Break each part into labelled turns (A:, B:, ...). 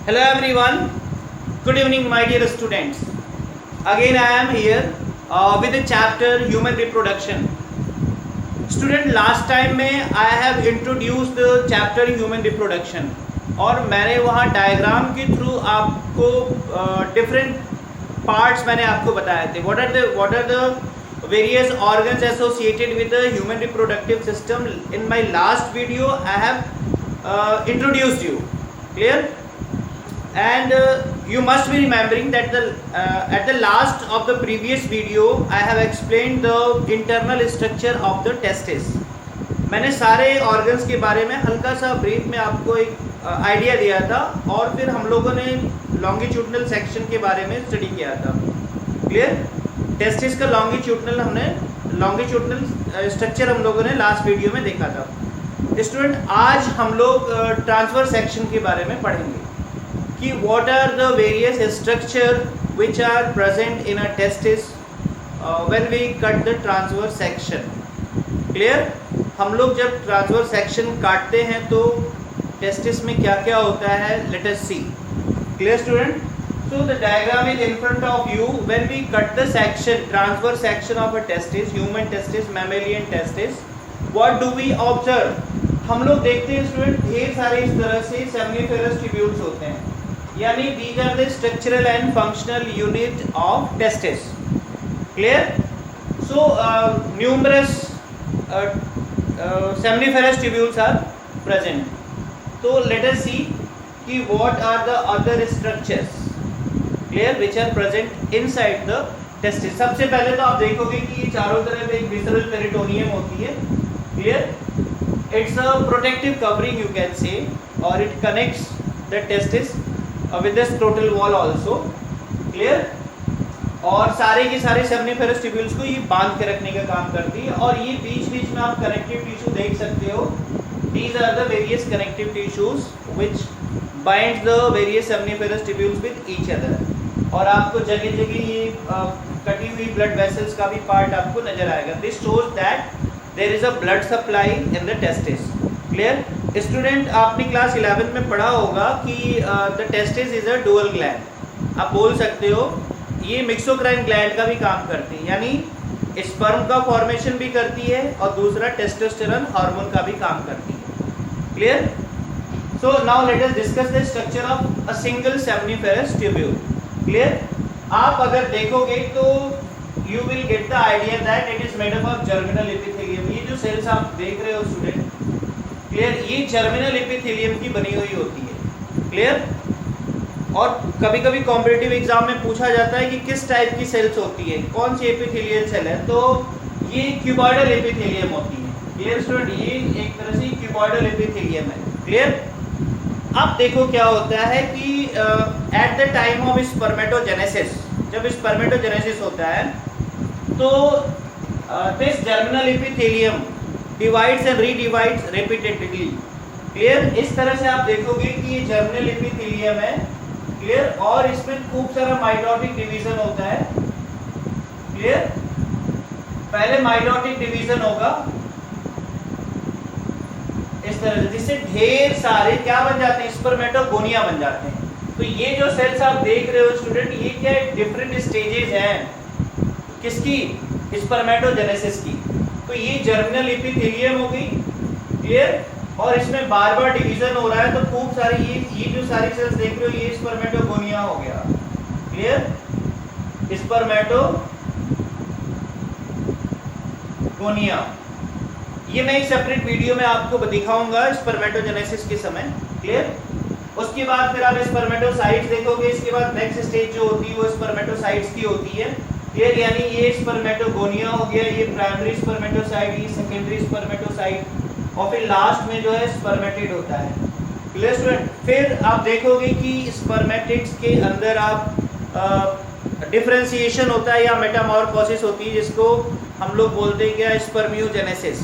A: Hello everyone, good evening my dear students. Again I am here with the chapter Human Reproduction. Student, last time में I have introduced the chapter Human Reproduction और मैंने वहाँ diagram के through आपको different parts मैंने आपको बताए थे. What are the various organs associated with the human reproductive system? In my last video I have introduced you. Clear? And you must be remembering that at the last of the previous video I have explained the internal structure of the testis. मैंने सारे organs के बारे में हल्का सा brief में आपको एक आइडिया दिया था और फिर हम लोगों ने longitudinal section के बारे में स्टडी किया था. क्लियर? टेस्टिस का longitudinal स्ट्रक्चर हम लोगों ने लास्ट वीडियो में देखा था. स्टूडेंट, आज हम लोग ट्रांसफर सेक्शन के बारे में पढ़ेंगे कि what are the various structure which are present in a testis when we cut the transverse section. Clear? हम लोग जब ट्रांसवर्स सेक्शन काटते हैं तो टेस्टिस में क्या क्या होता है, let us see. Clear student? So the diagram is in front of you. When we cut the section, transverse section of a testis, human testis, mammalian testis, what do we observe? हम लोग देखते हैं student ढेर सारे इस तरह से seminiferous tubules होते हैं, यानी these are the structural and functional unit of testis. Clear? So numerous seminiferous tubules are present. So let us see कि what are the other structures, clear, which are present inside the testis. सबसे पहले तो आप देखोगे कि चारों तरफ एक visceral peritoneum होती है. Clear? It's a protective covering you can say, or it connects the testis with the scrotal wall also. Clear? और सारे के सारे सेमिनिफेरस ट्यूब्यूल्स को ये बांध के रखने का काम करती है. और ये बीच बीच में आप कनेक्टिव टिश्यू देख सकते हो. These are the various connective tissues which binds the various seminiferous tubules with each other. और आपको जगह जगह ये कटी हुई ब्लड वेसल्स का भी पार्ट आपको नजर आएगा. This shows that there is a blood supply in the testis. Clear? Student, आपने क्लास 11 में पढ़ा होगा कि the testis is a dual gland. आप बोल सकते हो ये मिक्सोक्राइन ग्लैंड का भी काम करती है, यानी स्पर्म का फॉर्मेशन भी करती है और दूसरा टेस्टोस्टेरोन हार्मोन का भी काम करती है. Clear? So now let us discuss the structure of a single seminiferous tubule. Clear? आप अगर देखोगे तो you will get the idea that it is made up of germinal epithelium. ये जो सेल्स आप देख रहे हो स्टूडेंट, क्लियर, ये जर्मिनल एपिथेलियम की बनी हुई होती है. क्लियर? और कभी कभी कॉम्पिटिटिव एग्जाम में पूछा जाता है कि किस टाइप की सेल्स होती है, कौन सी एपिथेलियल सेल है, तो ये क्यूबॉइडल एपिथेलियम होती है. Clear student? ये एक तरह से क्यूबॉइडल एपिथेलियम है. क्लियर? अब देखो क्या होता है कि at the time of spermatogenesis, जब स्पर्मेटोजेनेसिस होता है तो this germinal epithelium divides and redivides repeatedly. Clear? इस तरह से आप देखोगे कि ये जर्मिनल एपिथेलियम है. क्लियर? और इसमें खूब सारा माइटोटिक डिवीजन होता है. क्लियर? पहले माइटोटिक डिवीजन होगा इस तरह से, जिससे ढेर सारे क्या बन जाते हैं, स्पर्मेटोगोनिया बन जाते हैं. तो ये जो सेल्स आप देख रहे हो स्टूडेंट, ये क्या डिफरेंट स्टेजेस हैं किसकी, स्पर्मेटोजेनेसिस की. तो ये जर्मिनल एपिथेलियम हो गई. क्लियर? और इसमें बार बार डिवीजन हो रहा है, तो खूब सारी ये जो सारी सेल्स देख रहे हो ये स्पर्मेटोगोनिया हो गया. क्लियर? स्पर्मेटोगोनिया, ये मैं एक सेपरेट वीडियो में आपको दिखाऊंगा स्पर्मेटोजेनेसिस के समय. क्लियर? उसके बाद फिर आप स्पर्मेटोसाइट्स देखोगे. इसके बाद नेक्स्ट स्टेज जो होती है वो स्पर्मेटोसाइट्स की होती है. क्लियर? यानी ये स्पर्मेटोगोनिया हो गया, ये प्राइमरी स्पर्मेटोसाइट, ये सेकेंडरी स्पर्मेटोसाइट, और फिर लास्ट में जो है स्पर्मेटिड होता है. Clear student? फिर आप देखोगे कि स्पर्मेटिड्स के अंदर आप डिफरेंशिएशन होता है या मेटामॉर्फोसिस होती है, जिसको हम लोग बोलते हैं क्या, spermiogenesis.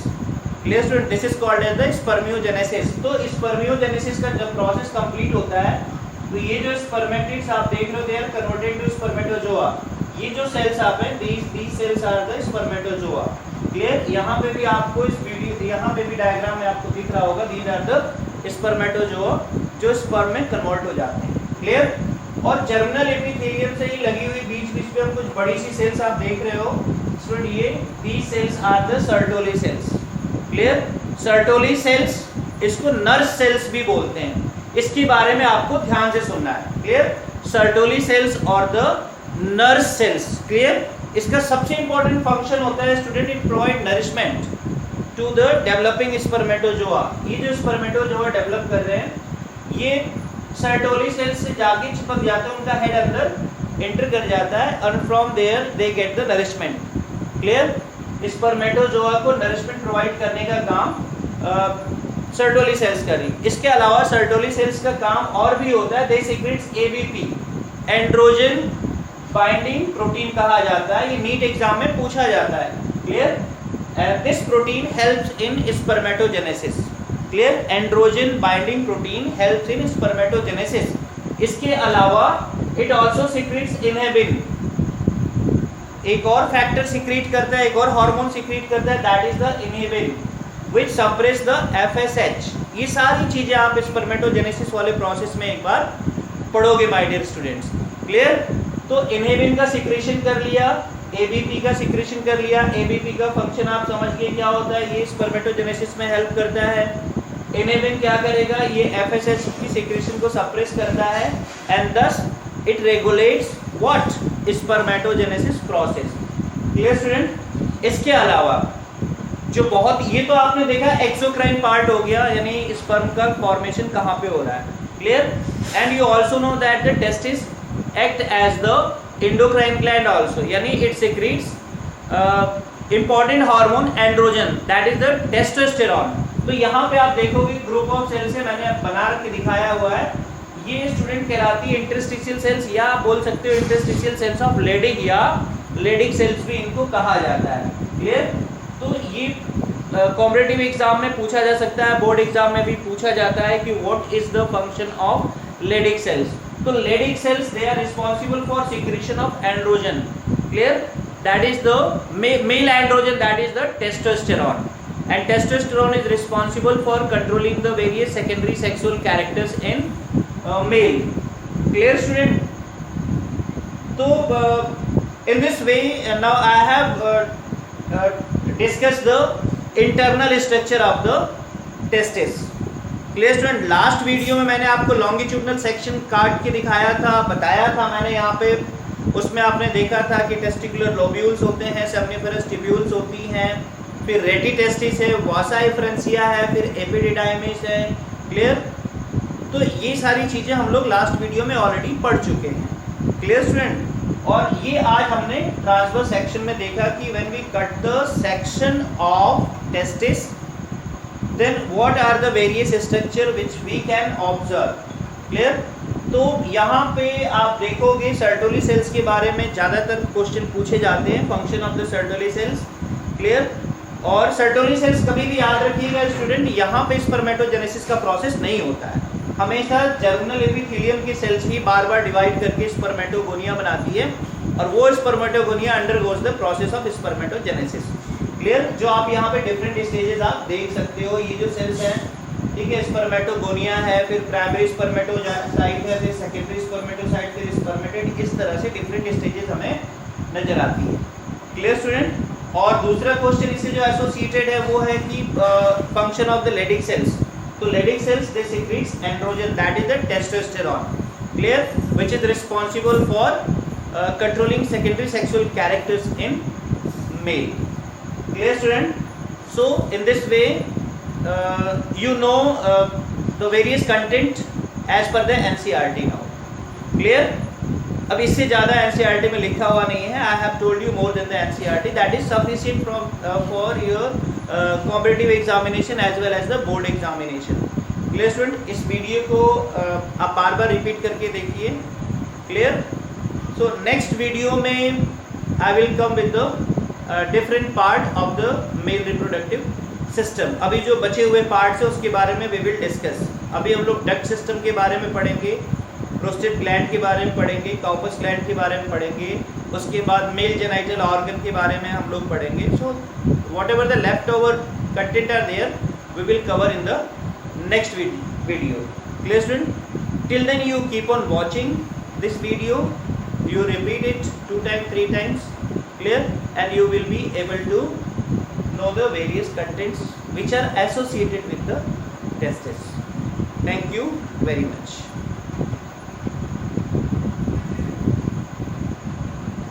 A: Clear student? This is called as the spermiogenesis. तो स्पर्मियोजेनेसिस का जब प्रोसेस कंप्लीट होता है तो ये जो स्पर्मेटिड्स आप देख रहे हो, they are converted to spermatozoa. ये जो सेल्स आप हैं, these cells are the spermatozoa. Clear? यहाँ पे भी आपको इस वीडियो, यहाँ पे भी डायग्राम में आपको दिख रहा होगा, these are the स्पर्मेटोजोआ जो स्पर्म में कन्वर्ट हो जाते हैं. क्लियर। और जर्मिनल एपिथेलियम से ही लगी हुई बीच बीच में हम कुछ बड़ी सी सेल्स आप देख रहे हो स्टूडेंट, ये the cells are the Sertoli cells. Clear. Sertoli cells, इसको नर्स सेल्स भी बोलते हैं, इसके बारे में आपको ध्यान से सुनना है। क्लियर। सर्टोली सेल्स और द नर्स सेल्स। क्लियर। इसका सबसे इंपॉर्टेंट फंक्शन होता है student, it provide nourishment to the developing spermatozoa. ये जो स्पर्मेटोजोआ डेवलप कर रहे हैं, ये सर्टोली सेल्स से जाके चिपक जाते हैं, उनका हेड अंदर एंटर कर जाता है और from there they get the nourishment. Clear. Spermatozoa को नरिशमेंट प्रोवाइड करने का काम सर्टोली सेल्स करी। इसके अलावा सर्टोली सेल्स का काम और भी होता है, they secrets ABP, androgen binding protein कहा जाता है, ये नीट एग्जाम में पूछा जाता है। Clear. This protein helps in spermatogenesis. Clear. Androgen binding protein helps in spermatogenesis. इसके अलावा इट आल्सो सीक्रेट्स इनहिबिन, एक और फैक्टर सीक्रेट करता है, एक और हार्मोन सीक्रेट करता है, that is the inhibin which suppress the FSH। ये सारी चीजें आप स्पर्मेटोजेनेसिस वाले प्रोसेस में एक बार पढ़ोगे माय डियर स्टूडेंट्स। क्लियर। तो इनहिबिन का सिक्रेशन कर लिया, एबीपी का सिक्रेशन कर लिया। एबीपी का फंक्शन आप समझ गए क्या होता है, ये स्पर्मेटोजेनेसिस में हेल्प करता है। इनहिबिन क्या करेगा, ये FSH की सिक्रेशन को सप्रेस करता है and thus it regulates what, spermatogenesis process. Clear student. इसके अलावा जो बहुत, ये तो आपने देखा एक्सोक्राइन पार्ट हो गया, यानी स्पर्म का फॉर्मेशन कहाँ पे हो रहा है। Clear. And you also know that the testis act as the endocrine gland also, यानी it secretes important hormone androgen, that is the testosterone. तो यहाँ पे आप देखोगे ग्रुप ऑफ सेल्स है, मैंने बना के दिखाया हुआ है, ये स्टूडेंट कहलाती है इंटरस्टिशियल सेल्स, या आप बोल सकते हो इंटरस्टिशियल सेल्स ऑफ लेडिग, या लेडिग सेल्स भी इनको कहा जाता है। क्लियर। तो ये कॉम्पिटिटिव एग्जाम में पूछा जा सकता है, बोर्ड एग्जाम में भी पूछा जाता है कि what is the function of Leydig cells. तो Leydig cells they are responsible for secretion of androgen. Clear. That is the male androgen, that is the testosterone, and testosterone is responsible for controlling the various secondary sexual characters in male. Clear student. तो in this way now I have discuss the internal structure of the testis। Clear student. Last video में मैंने आपको longitudinal section काट के दिखाया था, बताया था मैंने यहाँ पे, उसमें आपने देखा था कि टेस्टिकुलर लोब्यूल्स होते हैं, सेमनिफेरस ट्यूब्यूल्स होती हैं, फिर रेटी टेस्टिस है, वासा एफ्रेंसिया है, फिर एपिडिडाइमिस है। क्लियर। तो ये सारी चीज़ें हम लोग लास्ट वीडियो में ऑलरेडी पढ़ चुके हैं। Clear student. और ये आज हमने ट्रांसवर्स सेक्शन में देखा कि when we cut the section of testis, then what are the various structure which we can observe. Clear. तो यहाँ पे आप देखोगे सर्टोली सेल्स के बारे में ज़्यादातर क्वेश्चन पूछे जाते हैं, function of the Sertoli cells. Clear. और सर्टोली सेल्स कभी भी याद रखिएगा स्टूडेंट, यहाँ पे स्पर्मेटोजेनेसिस का प्रोसेस नहीं होता है, हमेशा जर्मिनल एपिथेलियम की सेल्स ही बार बार डिवाइड करके स्पर्मेटोगोनिया बनाती है, और वो spermatogonia undergoes the process of spermatogenesis. Clear. जो आप यहाँ पे डिफरेंट स्टेजेस आप देख सकते हो, ये जो सेल्स हैं, ठीक है, स्पर्मेटोगोनिया है, फिर प्राइमरी स्पर्मेटोसाइट है, फिर सेकेंडरी स्पर्मेटोसाइट, फिर स्पर्मेटेड, इस तरह से डिफरेंट स्टेजेस हमें नजर आती है। Clear student. और दूसरा क्वेश्चन इससे जो एसोसिएटेड है वो है कि function of the Leydig cells. तो Leydig cells they secretes androgen, that is the testosterone. Clear. Which is responsible for controlling secondary sexual characters in male. Clear student. So in this way you know the various content as per the NCERT now. Clear. अब इससे ज़्यादा NCERT में लिखा हुआ नहीं है, I have told you more than the NCERT, that is sufficient for your competitive examination as well as the board examination. Clear student। इस video को आप बार बार रिपीट करके देखिए। क्लियर। सो नेक्स्ट वीडियो में I will come with the different part of the male reproductive system। अभी जो बचे हुए पार्ट्स है उसके बारे में we will discuss। अभी हम लोग डक्ट सिस्टम के बारे में पढ़ेंगे, प्रोस्टेट ग्लैंड के बारे में पढ़ेंगे, कॉर्पस ग्लैंड के बारे में पढ़ेंगे, उसके बाद मेल जेनाइटल ऑर्गन के बारे में हम लोग पढ़ेंगे। So whatever the left over content are there we will cover in the next video. Clear student. Till then you keep on watching this video, you repeat it 2 times 3 times, clear, and you will be able to know the various contents which are associated with the testes. Thank you very much.